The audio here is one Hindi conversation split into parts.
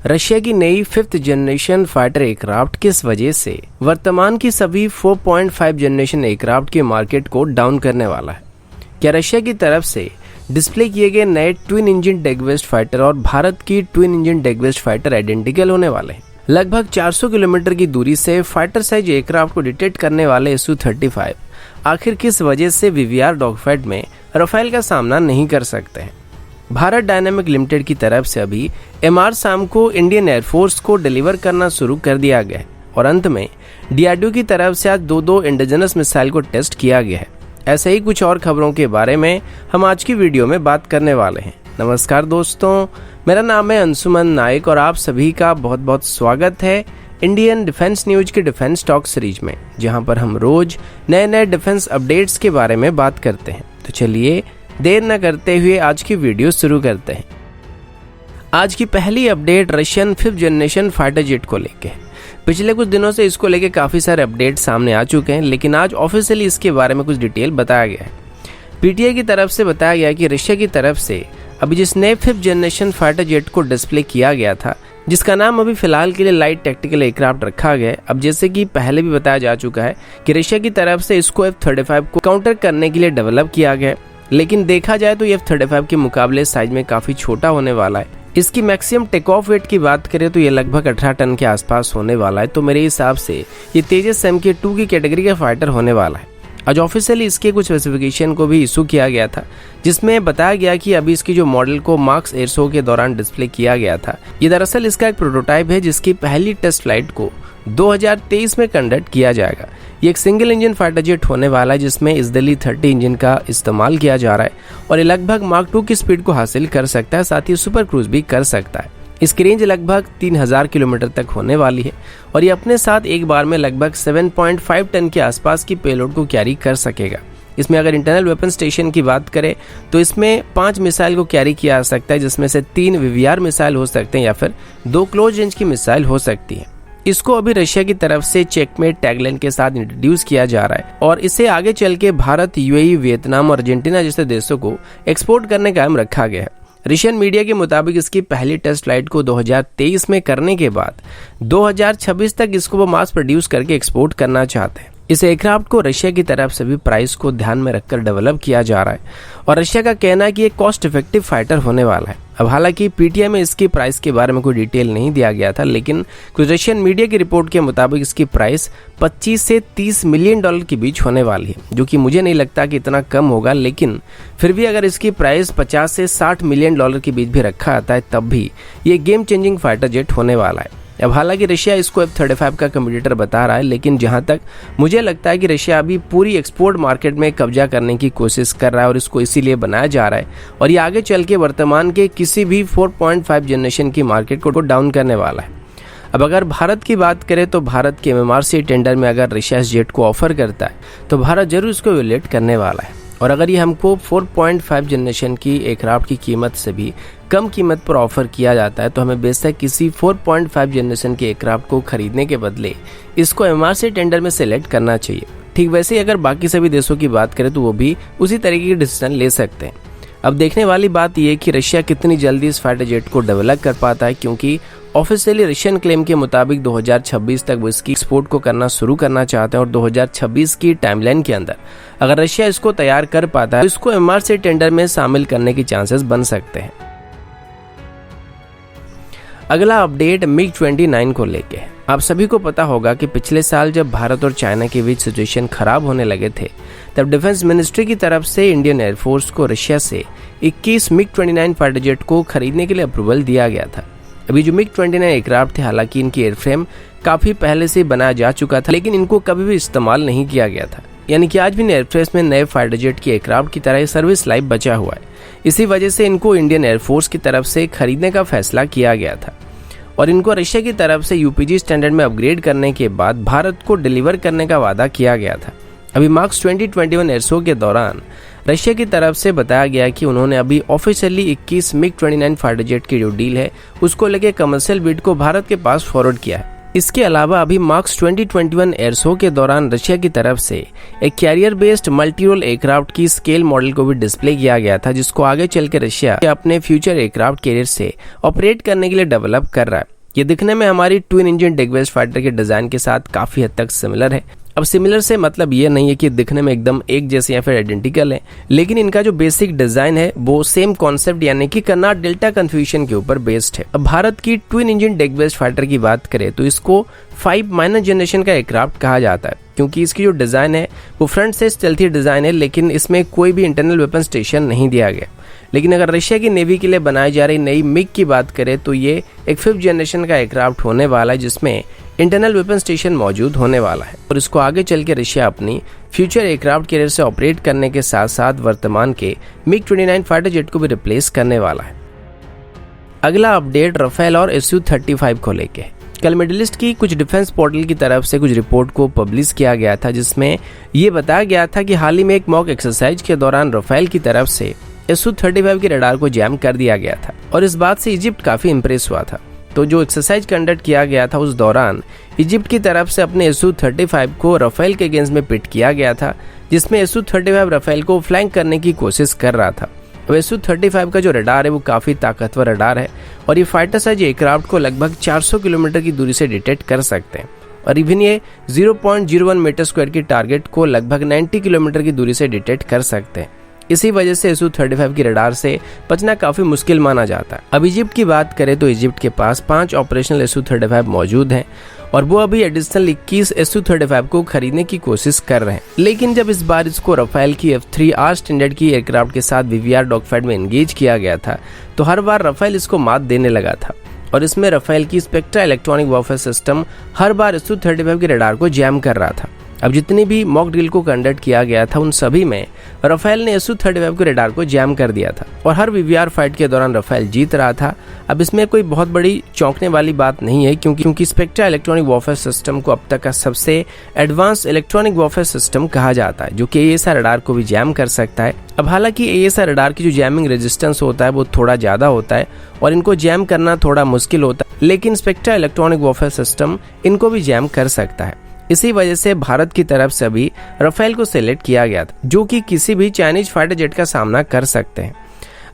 रशिया की नई 5th जनरेशन फाइटर एयरक्राफ्ट किस वजह से वर्तमान की सभी 4.5 जनरेशन एयरक्राफ्ट के मार्केट को डाउन करने वाला है? क्या रशिया की तरफ से डिस्प्ले किए गए नए ट्विन इंजन डैगवेस्ट फाइटर और भारत की ट्विन इंजन डैगवेस्ट फाइटर आइडेंटिकल होने वाले हैं? लगभग 400 किलोमीटर की दूरी से फाइटर साइज एयरक्राफ्ट को डिटेक्ट करने वाले Su-35 आखिर किस वजह से VVR डॉगफाइट में राफेल का सामना नहीं कर सकते हैं? भारत डायनामिक लिमिटेड की तरफ से अभी MR-SAM को इंडियन एयरफोर्स को डिलीवर करना शुरू कर दिया गया है और अंत में DRDO की तरफ से आज दो इंडिजिनस मिसाइल को टेस्ट किया गया है। ऐसे ही कुछ और खबरों के बारे में हम आज की वीडियो में बात करने वाले हैं। नमस्कार दोस्तों, मेरा नाम है अंशुमन नायक और आप सभी का बहुत बहुत स्वागत है इंडियन डिफेंस न्यूज के डिफेंस टॉक सीरीज में, जहां पर हम रोज नए डिफेंस अपडेट्स के बारे में बात करते हैं। तो चलिए देर न करते हुए आज की वीडियो शुरू करते हैं। आज की पहली update Russian 5th generation fighter jet को लेके है। पिछले कुछ दिनों से इसको लेके काफी सारे अपडेट सामने आ चुके हैं, लेकिन आज ऑफिशियली इसके बारे में कुछ डिटेल बताया गया है। PTI की तरफ से बताया गया कि रशिया की तरफ से अभी जिस नए 5th जनरेशन फाइटर जेट को डिस्प्ले किया गया था, जिसका नाम अभी फिलहाल के लिए लाइट टैक्टिकल एयरक्राफ्ट रखा गया है। अब जैसे कि पहले भी बताया जा चुका है कि रशिया की तरफ से इसको F-35 को काउंटर करने के लिए डेवलप किया गया है, लेकिन देखा जाए तो ये F-35 के मुकाबले साइज में काफी छोटा होने वाला है। इसकी मैक्सिमम टेक ऑफ वेट की बात करें तो ये लगभग 18 टन के आसपास होने वाला है। तो मेरे हिसाब से ये तेजस MK2 की कैटेगरी का फाइटर होने वाला है। आज ऑफिशियली इसके कुछ स्पेसिफिकेशन को भी इशू किया गया था, जिसमें बताया गया कि अभी इसकी जो मॉडल को मार्क्स एयर शो के दौरान डिस्प्ले किया गया था, ये दरअसल इसका एक प्रोटोटाइप है जिसकी पहली टेस्ट फ्लाइट को 2023 में कंडक्ट किया जाएगा। ये एक सिंगल इंजन फाइटर जेट होने वाला है जिसमें इसदली 30 इंजन का इस्तेमाल किया जा रहा है और ये लगभग मार्क 2 की स्पीड को हासिल कर सकता है, साथ ही सुपर क्रूज भी कर सकता है। इसकी रेंज लगभग 3000 किलोमीटर तक होने वाली है और ये अपने साथ एक बार में लगभग 7.5 टन के आसपास की पेलोड को कैरी कर सकेगा। इसमें अगर इंटरनल वेपन स्टेशन की बात करें तो इसमें 5 मिसाइल को कैरी किया जा सकता है, जिसमें से 3 VVR मिसाइल हो सकते हैं या फिर 2 क्लोज रेंज की मिसाइल हो सकती है। इसको अभी रशिया की तरफ से चेकमेट टैगलाइन के साथ इंट्रोड्यूस किया जा रहा है और इसे आगे चल के भारत, UAE, वियतनाम और अर्जेंटीना जैसे देशों को एक्सपोर्ट करने का एम रखा गया है। रशियन मीडिया के मुताबिक इसकी पहली टेस्ट फ्लाइट को 2023 में करने के बाद 2026 तक इसको वो मास प्रोड्यूस करके एक्सपोर्ट करना चाहते हैं। इस एयरक्राफ्ट को रशिया की तरफ से भी प्राइस को ध्यान में रखकर डेवलप किया जा रहा है और रशिया का कहना है कि ये कॉस्ट इफेक्टिव फाइटर होने वाला है। अब हालांकि PTI में इसकी प्राइस के बारे में कोई डिटेल नहीं दिया गया था, लेकिन कुछ रशियन मीडिया की रिपोर्ट के मुताबिक इसकी प्राइस 25 से 30 मिलियन डॉलर के बीच होने वाली है, जो कि मुझे नहीं लगता कि इतना कम होगा, लेकिन फिर भी अगर इसकी प्राइस 50 से 60 मिलियन डॉलर के बीच भी रखा आता है तब भी ये गेम चेंजिंग फाइटर जेट होने वाला है। अब हालांकि रशिया इसको F-35 का कम्पिटिटर बता रहा है, लेकिन जहां तक मुझे लगता है कि रशिया अभी पूरी एक्सपोर्ट मार्केट में कब्जा करने की कोशिश कर रहा है और इसको इसीलिए बनाया जा रहा है और ये आगे चल के वर्तमान के किसी भी 4.5 जनरेशन की मार्केट को डाउन करने वाला है। अब अगर भारत की बात करें तो भारत के MMRC टेंडर में अगर रशिया इस जेट को ऑफर करता है तो भारत जरूर इसको इवैल्यूएट करने वाला है और अगर ये हमको 4.5 जनरेशन की एयरक्राफ्ट की कीमत से भी कम कीमत पर ऑफर किया जाता है तो हमें बेशक किसी 4.5 जनरेशन के एयरक्राफ्ट को खरीदने के बदले इसको MRC टेंडर में सेलेक्ट करना चाहिए। ठीक वैसे ही अगर बाकी सभी देशों की बात करें तो वो भी उसी तरीके की डिसीजन ले सकते हैं। अब देखने वाली बात यह कि रशिया कितनी जल्दी इस फाइटर जेट को डेवलप कर पाता है, क्योंकि ऑफिशियली रशियन क्लेम के मुताबिक 2026 तक वो इसकी एक्सपोर्ट को करना शुरू करना चाहते हैं और 2026 की टाइमलाइन के अंदर अगर रशिया इसको तैयार कर पाता है तो इसको MRC टेंडर में शामिल करने के चांसेस बन सकते हैं। अगला अपडेट MiG-29 को लेके है। आप सभी को पता होगा कि पिछले साल जब भारत और चाइना के बीच सिचुएशन खराब होने लगे थे तब डिफेंस मिनिस्ट्री की तरफ से इंडियन एयरफोर्स को रशिया से 21 MiG-29 फाइटर जेट को खरीदने के लिए अप्रूवल दिया गया था। अभी जो MiG-29 एयरक्राफ्ट थे, हालांकि इनकी एयरफ्रेम काफी पहले से बनाया जा चुका था, लेकिन इनको कभी भी इस्तेमाल नहीं किया गया था। यानी कि आज भी एयरफोर्स में नए फाइटर जेट की एयरक्राफ्ट की तरह सर्विस लाइफ बचा हुआ है। इसी वजह से इनको इंडियन एयरफोर्स की तरफ से खरीदने का फैसला किया गया था और इनको रशिया की तरफ से UPG स्टैंडर्ड में अपग्रेड करने के बाद भारत को डिलीवर करने का वादा किया गया था। अभी मार्च 2021 एयर शो के दौरान रशिया की तरफ से बताया गया कि उन्होंने अभी ऑफिशियली 21 MiG-29 फाइटर जेट की जो डील है उसको लेके कमर्शियल बिड को भारत के पास फॉरवर्ड किया है। इसके अलावा अभी मार्च 2021 एयर शो के दौरान रशिया की तरफ से एक carrier based multi role aircraft की स्केल मॉडल को भी डिस्प्ले किया गया था, जिसको आगे चल के रशिया अपने फ्यूचर एयरक्राफ्ट कैरियर से ऑपरेट करने के लिए डेवलप कर रहा है। ये दिखने में हमारी ट्विन इंजन डिगवेस्ट फाइटर के डिजाइन के साथ काफी हद तक सिमिलर है। अब सिमिलर से मतलब ये नहीं है कि दिखने में एकदम एक जैसे या फिर आइडेंटिकल है, लेकिन इनका जो बेसिक डिजाइन है वो सेम कॉन्सेप्ट यानी कि कर्नाड डेल्टा कन्फ्यूजन के ऊपर बेस्ड है। अब भारत की ट्विन इंजन डिगवेस्ट फाइटर की बात करें तो इसको 5 जनरेशन का एयरक्राफ्ट कहा जाता है, क्योंकि इसकी जो डिजाइन है वो फ्रंट से स्टेल्थी डिजाइन है, लेकिन इसमें कोई भी इंटरनल वेपन स्टेशन नहीं दिया गया। लेकिन अगर रशिया की नेवी के लिए बनाई जा रही नई मिग की बात करें तो ये एक 5th जनरेशन का एयरक्राफ्ट होने वाला है, जिसमें इंटरनल वेपन स्टेशन मौजूद होने वाला है और इसको आगे चल के रशिया अपनी फ्यूचर एयरक्राफ्ट कैरियर से ऑपरेट करने के साथ साथ वर्तमान के मिग 29 फाइटर जेट को भी रिप्लेस करने वाला है। अगला अपडेट राफेल और Su-35 को लेके। कल मिडिल ईस्ट की कुछ डिफेंस पोर्टल की तरफ से कुछ रिपोर्ट को पब्लिश किया गया था, जिसमें ये बताया गया था कि हाल ही में एक मॉक एक्सरसाइज के दौरान राफेल की तरफ से Su-35 के रडार को जैम कर दिया गया था और इस बात से इजिप्ट काफी इंप्रेस हुआ था। तो जो एक्सरसाइज कंडक्ट किया गया था उस दौरान इजिप्ट की तरफ से अपने Su-35 को राफेल के अगेंस्ट में पिट किया गया था, जिसमें Su-35 राफेल को फ्लैंक करने की कोशिश कर रहा था। अब Su-35 का जो रडार है वो काफी ताकतवर रडार है और ये फाइटर साइज एयरक्राफ्ट को लगभग 400 किलोमीटर की दूरी से डिटेक्ट कर सकते हैं और इवन ये 0.01 मीटर स्क्वायर की टारगेट को लगभग 90 किलोमीटर की दूरी से डिटेक्ट कर सकते हैं। इसी वजह से Su-35 की रडार से बचना काफी मुश्किल माना जाता है। अब इजिप्ट की बात करें तो इजिप्ट के पास 5 ऑपरेशनल Su-35 मौजूद हैं और वो अभी एडिशनल 21 Su-35 को खरीदने की कोशिश कर रहे हैं। लेकिन जब इस बार इसको राफेल की F3R स्टैंडर्ड की एयरक्राफ्ट के साथ VVR डॉगफाइट में एंगेज किया गया था तो हर बार राफेल इसको मात देने लगा था और इसमें राफेल की स्पेक्ट्रा इलेक्ट्रॉनिक वॉरफेयर सिस्टम हर बार Su-35 के रडार को जैम कर रहा था। अब जितनी भी मॉक ड्रिल को कंडक्ट किया गया था उन सभी में राफेल ने Su-35 के रडार को जैम कर दिया था और हर VVR फाइट के दौरान राफेल जीत रहा था। अब इसमें कोई बहुत बड़ी चौंकने वाली बात नहीं है, क्योंकि स्पेक्ट्रा इलेक्ट्रॉनिक वॉरफेयर सिस्टम को अब तक का सबसे एडवांस इलेक्ट्रॉनिक वॉरफेयर सिस्टम कहा जाता है, जो कि AESA रडार को भी जैम कर सकता है। अब हालांकि AESA रडार की जो जैमिंग रेजिस्टेंस होता है वो थोड़ा ज्यादा होता है और इनको जैम करना थोड़ा मुश्किल होता है, लेकिन स्पेक्ट्रा इलेक्ट्रॉनिक वॉरफेयर सिस्टम इनको भी जैम कर सकता है। इसी वजह से भारत की तरफ से अभी राफेल को सिलेक्ट किया गया था, जो कि किसी भी चाइनीज फाइटर जेट का सामना कर सकते हैं।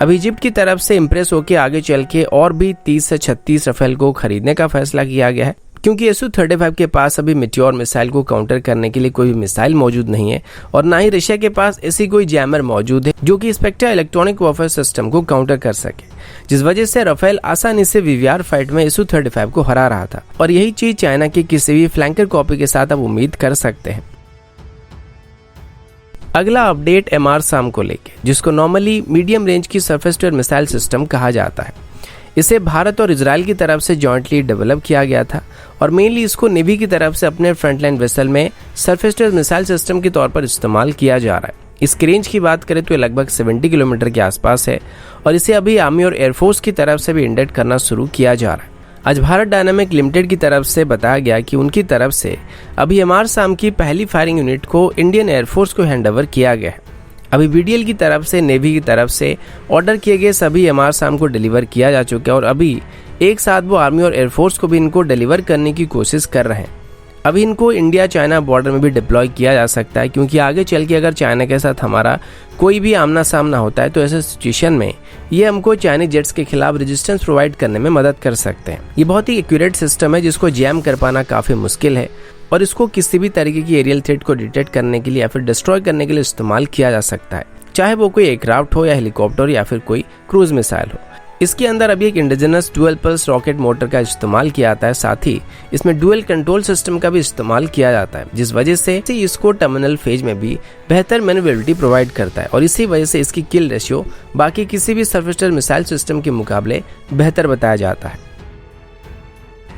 अब इजिप्ट की तरफ से इंप्रेस होकर आगे चल के और भी 30 से 36 राफेल को खरीदने का फैसला किया गया है, क्योंकि Su-35 के पास अभी मेटियोर मिसाइल को काउंटर करने के लिए कोई भी मिसाइल मौजूद नहीं है और ना ही रशिया के पास ऐसी कोई जैमर मौजूद है जो कि स्पेक्ट्रा इलेक्ट्रॉनिक वॉरफेयर सिस्टम को काउंटर कर सके, जिस वजह से राफेल आसानी से VVR फाइट में Su-35 को हरा रहा था और यही चीज चाइना की किसी भी फ्लैंकर कॉपी के साथ अब उम्मीद कर सकते हैं। अगला अपडेट MR-SAM को लेके, जिसको नॉर्मली मीडियम रेंज की surface to air missile system कहा जाता है। इसे भारत और इजराइल की तरफ से जॉइंटली डेवलप किया गया था और मेनली इसको नेवी की तरफ से अपने फ्रंटलाइन वेसल में surface to air missile system के तौर पर इस्तेमाल किया जा रहा है। इसकी रेंज की बात करें तो ये लगभग 70 किलोमीटर के आसपास है और इसे अभी आर्मी और एयरफोर्स की तरफ से भी इंडेक्ट करना शुरू किया जा रहा है। आज भारत डायनामिक लिमिटेड की तरफ से बताया गया कि उनकी तरफ से अभी MR-SAM की पहली फायरिंग यूनिट को इंडियन एयरफोर्स को हैंडओवर किया गया है। अभी BDL की तरफ से नेवी की तरफ से ऑर्डर किए गए सभी MR-SAM को डिलीवर किया जा चुका है और अभी एक साथ वो आर्मी और एयरफोर्स को भी इनको डिलीवर करने की कोशिश कर रहे हैं। अभी इनको इंडिया चाइना बॉर्डर में भी डिप्लॉय किया जा सकता है, क्योंकि आगे चल के अगर चाइना के साथ हमारा कोई भी आमना सामना होता है तो ऐसे सिचुएशन में ये हमको चाइनीज जेट्स के खिलाफ रेजिस्टेंस प्रोवाइड करने में मदद कर सकते हैं। ये बहुत ही एक्यूरेट सिस्टम है जिसको जैम कर पाना काफी मुश्किल है और इसको किसी भी तरीके की एरियल थ्रेट को डिटेक्ट करने के लिए या फिर डिस्ट्रॉय करने के लिए इस्तेमाल किया जा सकता है, चाहे वो कोई एयरक्राफ्ट हो या हेलीकॉप्टर या फिर कोई क्रूज मिसाइल हो। इसके अंदर अभी एक indigenous dual pulse rocket motor का इस्तेमाल किया जाता है, साथ ही इसमें डुअल कंट्रोल सिस्टम का भी इस्तेमाल किया जाता है, जिस वजह से इसको टर्मिनल फेज में भी बेहतर मैन्युअबिलिटी प्रोवाइड करता है और इसी वजह से इसकी किल रेशियो बाकी किसी भी surface to air missile system के मुकाबले बेहतर बताया जाता है।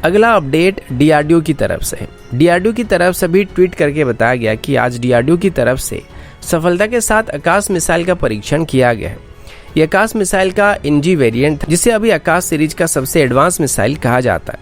अगला अपडेट DRDO की तरफ से है। DRDO की तरफ से भी ट्वीट करके बताया गया कि आज DRDO की तरफ से सफलता के साथ आकाश मिसाइल का परीक्षण किया गया है। यह आकाश मिसाइल का NG वेरिएंट था, जिसे अभी आकाश सीरीज का सबसे एडवांस मिसाइल कहा जाता है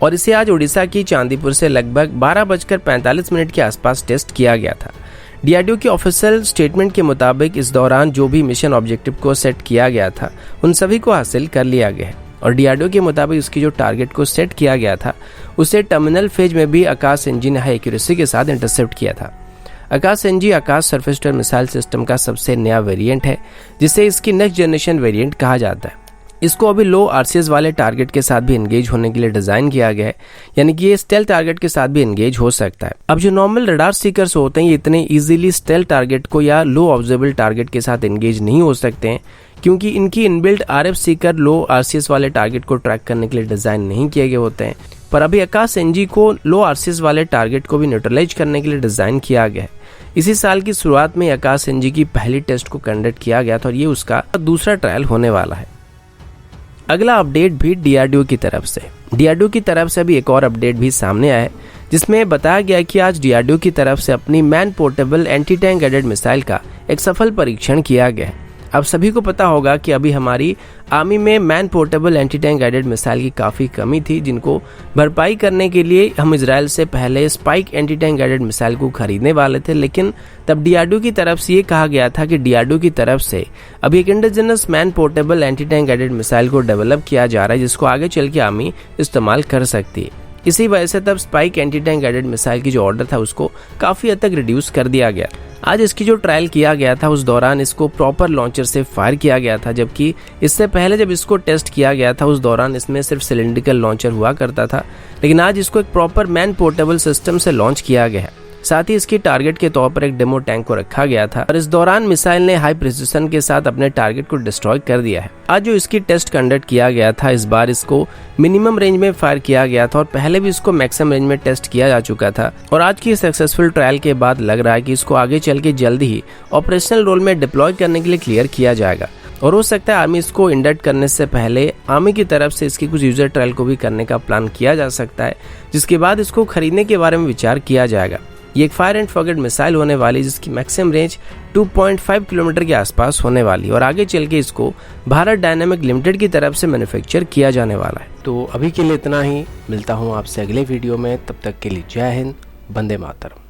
और इसे आज उड़ीसा की चांदीपुर से लगभग 12:45 के आसपास टेस्ट किया गया था। DRDO की ऑफिशियल स्टेटमेंट के मुताबिक इस दौरान जो भी मिशन ऑब्जेक्टिव को सेट किया गया था उन सभी को हासिल कर लिया गया है। और डीआरडीओ के मुताबिक इसकी जो टारगेट को सेट किया गया था उसे टर्मिनल फेज में भी आकाश एनजी ने हाई एक्यूरेसी के साथ इंटरसेप्ट किया था। Akash NG Akash surface to air missile system का सबसे नया वेरिएंट है, जिसे इसकी नेक्स्ट जनरेशन वेरिएंट कहा जाता है। इसको अभी लो आरसीएस वाले टारगेट के साथ भी एंगेज होने के लिए डिजाइन किया गया है, यानी कि ये स्टेल टारगेट के साथ भी एंगेज हो सकता है। अब जो नॉर्मल रडार सीकर्स होते हैं ये इतने इजीली स्टेल टारगेट को या लो ऑब्जर्वेबल टारगेट के साथ एंगेज नहीं हो सकते हैं, क्योंकि इनकी इनबिल्ट आरएफ सीकर लो आरसीएस वाले टारगेट को ट्रैक करने के लिए डिजाइन नहीं किए गए होते हैं। पर अभी आकाश एनजी को लो आरसीएस वाले टारगेट को भी न्यूट्रलाइज करने के लिए डिजाइन किया गया है। इसी साल की शुरुआत में आकाश एनजी की पहली टेस्ट को कंडक्ट किया गया था और ये उसका दूसरा ट्रायल होने वाला है। अगला अपडेट भी डीआरडीओ की तरफ से। डीआरडीओ की तरफ से अभी एक और अपडेट भी सामने आया है, जिसमें बताया गया कि आज डीआरडीओ की तरफ से अपनी man portable anti tank guided missile का एक सफल परीक्षण किया गया है। अब सभी को पता होगा कि अभी हमारी आर्मी में man portable anti tank guided missile की काफ़ी कमी थी, जिनको भरपाई करने के लिए हम इजराइल से पहले spike anti tank guided missile को खरीदने वाले थे। लेकिन तब डीआरडीओ की तरफ से ये कहा गया था कि डीआरडीओ की तरफ से अभी एक indigenous man portable anti tank guided missile को डेवलप किया जा रहा है, जिसको आगे चल के आर्मी इस्तेमाल कर सकती है। इसी वजह से तब spike anti tank guided missile की जो ऑर्डर था उसको काफ़ी हद तक रिड्यूस कर दिया गया। आज इसकी जो ट्रायल किया गया था उस दौरान इसको प्रॉपर लॉन्चर से फायर किया गया था, जबकि इससे पहले जब इसको टेस्ट किया गया था उस दौरान इसमें सिर्फ सिलिंड्रिकल लॉन्चर हुआ करता था। लेकिन आज इसको एक प्रॉपर मैन पोर्टेबल सिस्टम से लॉन्च किया गया है। साथ ही इसकी टारगेट के तौर पर एक डेमो टैंक को रखा गया था और इस दौरान मिसाइल ने हाई प्रिसिशन के साथ अपने टारगेट को डिस्ट्रॉय कर दिया है। आज जो इसकी टेस्ट कंडक्ट किया गया था, इस बार इसको मिनिमम रेंज में फायर किया गया था और पहले भी इसको मैक्सिमम रेंज में टेस्ट किया जा चुका था। और आज की सक्सेसफुल ट्रायल के बाद लग रहा है कि इसको आगे चल के जल्द ही ऑपरेशनल रोल में डिप्लॉय करने के लिए क्लियर किया जाएगा। और हो सकता है आर्मी इसको इंडक्ट करने से पहले आर्मी की तरफ से इसकी कुछ यूजर ट्रायल को भी करने का प्लान किया जा सकता है, जिसके बाद इसको खरीदने के बारे में विचार किया जाएगा। ये एक फायर एंड फॉरगेट मिसाइल होने वाली, जिसकी मैक्सिमम रेंज 2.5 किलोमीटर के आसपास होने वाली और आगे चल के इसको भारत डायनामिक लिमिटेड की तरफ से मैन्युफैक्चर किया जाने वाला है। तो अभी के लिए इतना ही, मिलता हूँ आपसे अगले वीडियो में। तब तक के लिए जय हिंद, वंदे मातरम।